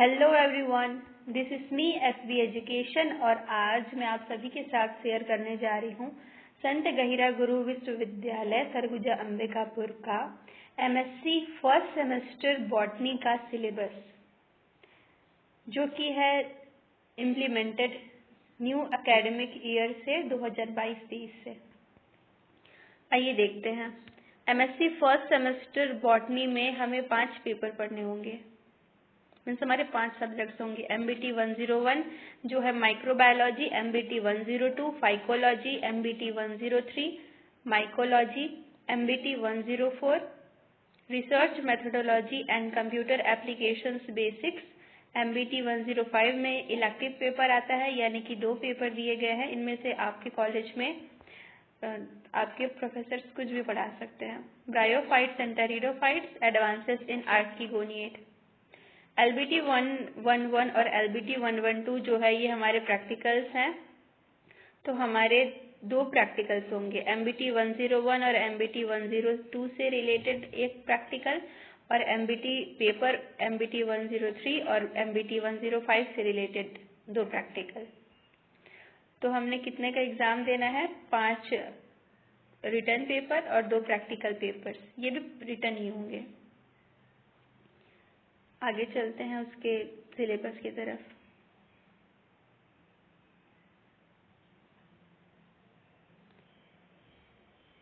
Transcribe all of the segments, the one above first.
Hello everyone, this is me SB education और आज मैं आप सभी के साथ शेयर करने जा रही हूँ संत गहिरा गुरु विश्वविद्यालय सरगुजा अंबिकापुर का एमएससी फर्स्ट सेमेस्टर बॉटनी का सिलेबस, जो कि है इम्प्लीमेंटेड न्यू एकेडमिक ईयर से 2022-23 से। आइए देखते हैं। एमएससी फर्स्ट सेमेस्टर बॉटनी में हमें 5 पेपर पढ़ने होंगे। मीन्स हमारे 5 सब्जेक्ट्स होंगे। MBT 101 जो है microbiology, MBT 102 phycology, MBT 103 mycology, MBT 104 research methodology and computer applications basics, MBT 105 में इलेक्टिव पेपर आता है, यानी कि 2 पेपर दिए गए हैं। इनमें से आपके कॉलेज में आपके प्रोफेसर्स कुछ भी पढ़ा सकते हैं। Bryophytes and pteridophytes, advances in archegoniate. LBT 111 और LBT 112 जो है ये हमारे प्रैक्टिकल्स हैं। तो हमारे 2 प्रैक्टिकल्स होंगे, MBT 101 और MBT 102 से रिलेटेड एक प्रैक्टिकल और MBT 103 और MBT 105 से रिलेटेड 2 प्रैक्टिकल। तो हमने कितने का एग्जाम देना है? 5 रिटर्न पेपर और 2 प्रैक्टिकल पेपर्स, ये भी रिटर्न ही होंगे। आगे चलते हैं उसके सिलेबस की तरफ।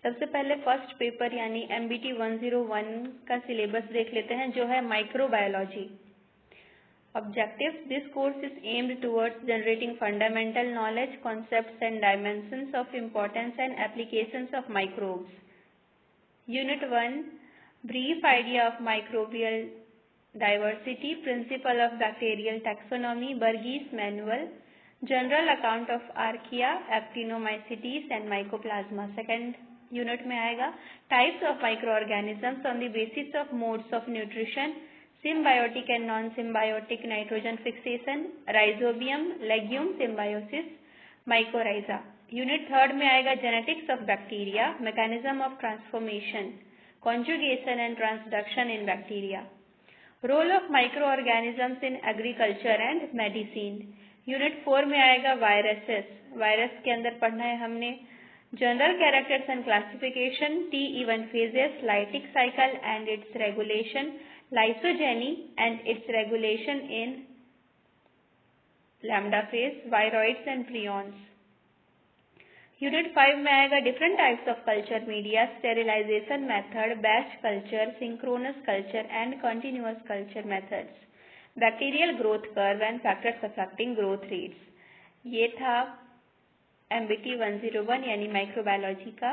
सबसे पहले फर्स्ट पेपर यानी MBT 101 का सिलेबस देख लेते हैं, जो है microbiology. Objectives: This course is aimed towards generating fundamental knowledge, concepts and dimensions of importance and applications of microbes. Unit 1: Brief idea of microbial diversity, principle of bacterial taxonomy, Burgess manual, general account of archaea, actinomycetes and mycoplasma. Second unit में आएगा types of microorganisms on the basis of modes of nutrition, symbiotic and non-symbiotic nitrogen fixation, rhizobium, legume symbiosis, mycorrhiza. Unit 3rd में आएगा genetics of bacteria, mechanism of transformation, conjugation and transduction in bacteria. Role of microorganisms in agriculture and medicine. Unit 4 में आएगा viruses. Virus के अंदर पढ़ना है हमने general characters and classification, T-even phases, lytic cycle and its regulation, lysogeny and its regulation in lambda phase, viroids and prions. Unit 5 में आएगा different types of culture media, sterilization method, batch culture, synchronous culture and continuous culture methods, bacterial growth curve and factors affecting growth rates. ये था MBT 101 यानी microbiology का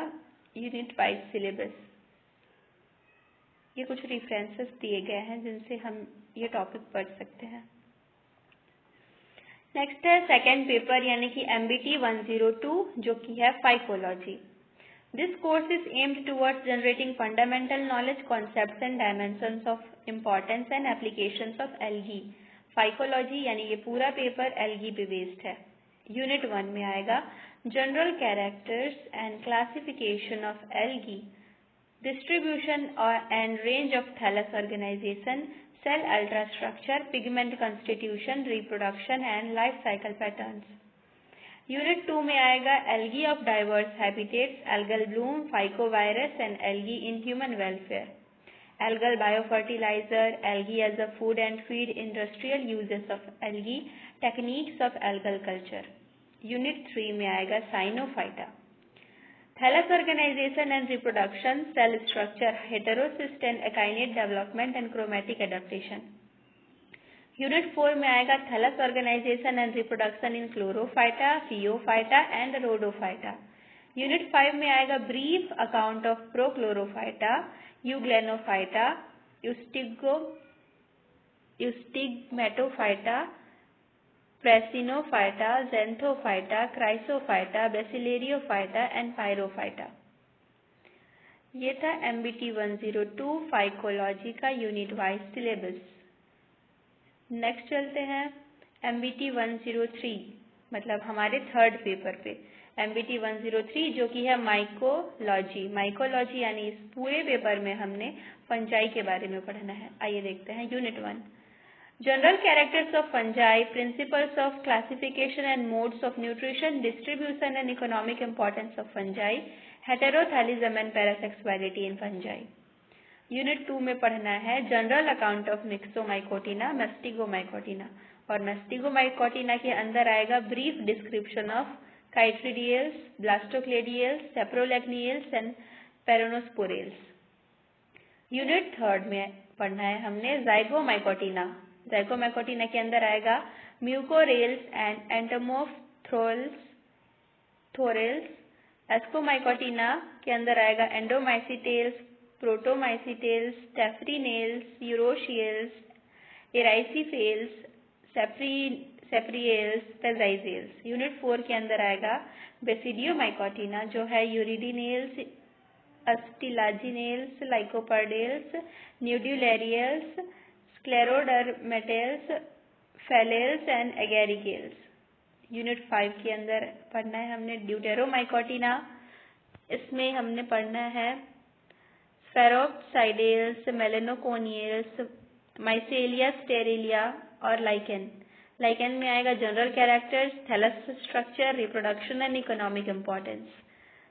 unit 5 syllabus. ये कुछ references दिए गए हैं जिनसे हम ये टॉपिक पढ़ सकते हैं। नेक्स्ट है सेकेंड पेपर यानी कि MBT 102 जो कि है phycology. This course is aimed towards generating fundamental knowledge, concepts and dimensions of importance and applications of algae. Phycology यानी ये पूरा पेपर एल्गी पे बेस्ड है। यूनिट 1 में आएगा general characters and classification of algae, distribution and range of thallus organization, cell ultrastructure, pigment constitution, reproduction and life cycle patterns. Unit 2 में आएगा algae of diverse habitats, algal bloom, phycovirus and algae in human welfare, algal biofertilizer, algae as a food and feed, industrial uses of algae, techniques of algal culture. Unit 3 में आएगा cyanophyta, thallus organization and reproduction, cell structure, heterocyst and akinete development and chromatic adaptation. Unit 4 में आएगा thallus organization and reproduction in chlorophyta, phaeophyta and rhodophyta. Unit 5 में आएगा brief account of prochlorophyta, euglenophyta, eustigmatophyta, Prasinophyta, Xanthophyta, Chrysophyta, Bacillariophyta and Pyrophyta. ये था MBT 102 phycology का unit wise syllabus. Next चलते हैं MBT 103 मतलब हमारे 3rd पेपर पे। MBT 103 जो कि है माइकोलॉजी। माइकोलॉजी यानी इस पूरे पेपर में हमने फंजाई के बारे में पढ़ना है। आइए देखते हैं। Unit 1 General characters of fungi, principles of classification and modes of nutrition, distribution and economic importance of fungi, heterothelism and parasexuality in fungi. Unit 2 में पढ़ना है general account of myxomycotina, mastigomycotina, और मेस्टिगोमाइकोटिना के अंदर आएगा brief description of chytridiales, blastocladiales, saprolegniales and peronosporales. Unit 3 में पढ़ना है हमने जाइगोमाइकोटिना। जाइगोमाइकोटिना के अंदर आएगा म्यूकोरेल्स एंड एंटोमोफ्थोरेल्स। एस्कोमाइकोटिना के अंदर आएगा एंडोमाइसिटेल्स, प्रोटोमाइसिटेल्स, टेफ्रिनेल्स, यूरोशियल्स, एराइसीफेल्स, सेप्रिएल्स, पेजाइजेल्स। यूनिट 4 के अंदर आएगा बेसिडियोमाइकोटिना जो है यूरिडिनेल्स, अस्टिलाजिनेल्स, लाइकोपर्डेल्स, न्यूड्यूलेरियल्स, स्क्लेरोडर्मेटेल्स, फेलेल्स एंड एगेरिकेल्स। यूनिट 5 के अंदर पढ़ना है हमने ड्यूटेरोमाइकोटिना। इसमें हमने पढ़ना है फेरोप्साइडेल्स, मेलेनोकोनियल्स, माइसेलिया स्टेरिलिया और लाइकेन। लाइकेन में आएगा general characters, thallus structure, reproduction and economic importance.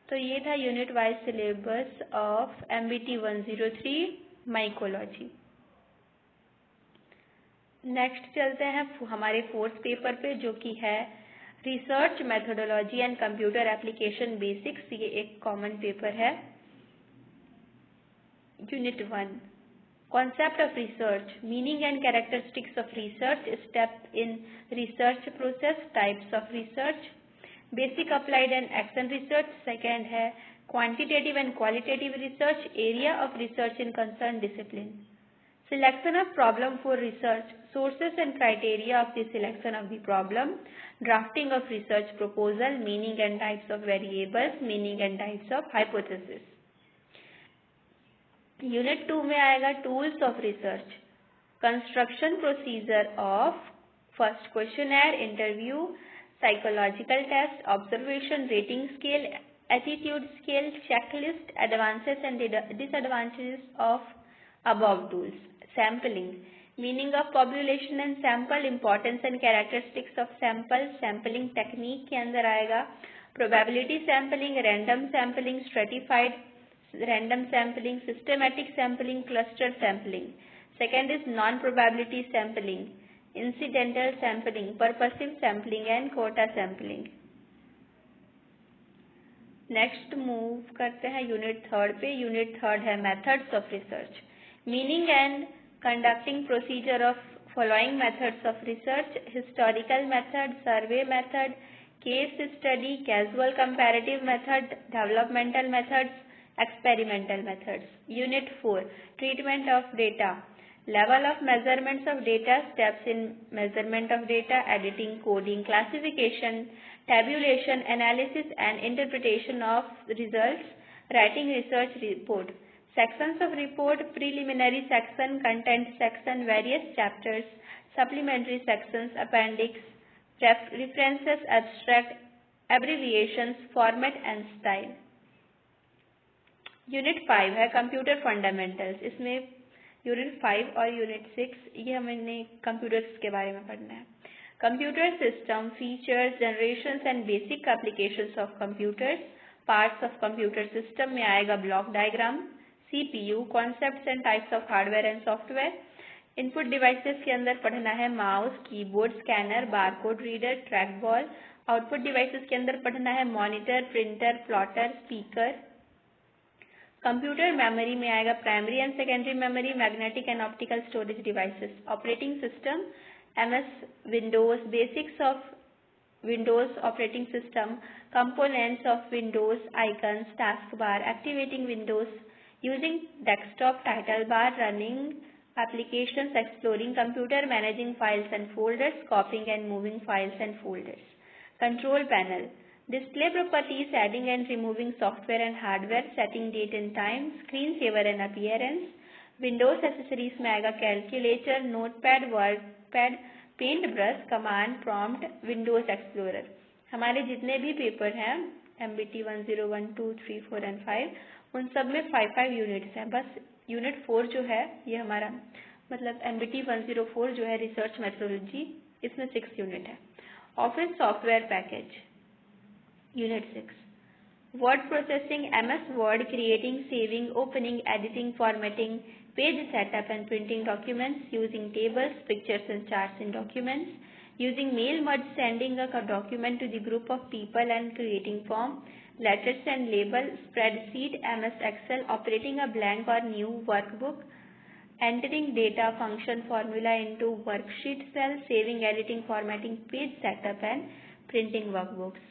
तो ये था unit wise syllabus of MBT 103 mycology. Next चलते हैं हमारे फोर्थ पेपर पे जो कि है research methodology and computer application basics. ये एक कॉमन पेपर है। Unit 1 concept of research, meaning and characteristics of research, step in research process, types of research, basic applied and action research. Second है quantitative and qualitative research, area of research in concern discipline, selection of problem for research, sources and criteria of the selection of the problem, drafting of research proposal, meaning and types of variables, meaning and types of hypothesis. Unit 2 में आएगा tools of research, construction procedure of first questionnaire, interview, psychological test, observation, rating scale, attitude scale, checklist, advantages and disadvantages of above tools. Sampling, meaning of population and sample, importance and characteristics of sample, sampling technique के अंदर आएगा probability sampling, random sampling, stratified random sampling, systematic sampling, cluster sampling. Second is non-probability sampling, incidental sampling, purposive sampling and quota sampling. Next move करते हैं unit 3 पे। Unit 3 है methods of research, meaning and conducting procedure of following methods of research, historical method, survey method, case study, casual comparative method, developmental methods, experimental methods. Unit 4 treatment of data, level of measurements of data, steps in measurement of data, editing, coding, classification, tabulation, analysis and interpretation of results, writing research report, sections of report, preliminary section, content section, various chapters, supplementary sections, appendix, references, abstract, abbreviations, format and style. Unit 5 है computer fundamentals. इसमें unit 5 और unit 6 ये हमने computers के बारे में पढ़ना है। Computer system, features, generations and basic applications of computers, parts of computer system में आएगा block diagram, CPU, concepts and types of hardware and software. Input devices के अंदर पढ़ना है mouse, keyboard, scanner, barcode reader, track ball. Output devices के अंदर पढ़ना है monitor, printer, plotter, speaker. Computer memory में आएगा primary and secondary memory, magnetic and optical storage devices. Operating system MS Windows, basics of Windows operating system, components of Windows, icons, task bar, activating Windows using desktop, title bar, running applications, exploring computer, managing files and folders, कॉपिंग and moving files and folders. Control panel, display properties, adding and removing software and hardware, setting date and time, screen saver and appearance. Windows accessories में आएगा calculator, notepad, wordpad, paint brush, command prompt, Windows Explorer। हमारे जितने भी paper हैं MBT 101, 2, 3, 4 and 5 उन सब में 5 units हैं। बस यूनिट 4 जो है ये हमारा मतलब MBT 104 जो है रिसर्च मेथोडोलॉजी, इसमें 6 यूनिट है। Office software package unit 6, word processing, MS word, creating, saving, opening, editing, formatting, page setup and printing documents, using tables, pictures and charts in documents, using mail merge, sending a document to the group of people and creating form, letters and label, spreadsheet, MS Excel, operating a blank or new workbook, entering data, function, formula into worksheet cell, saving, editing, formatting, page setup and printing workbooks.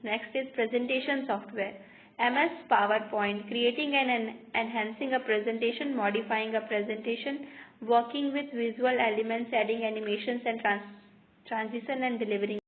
Next is presentation software. MS PowerPoint, creating and enhancing a presentation, modifying a presentation, working with visual elements, adding animations and transition and delivering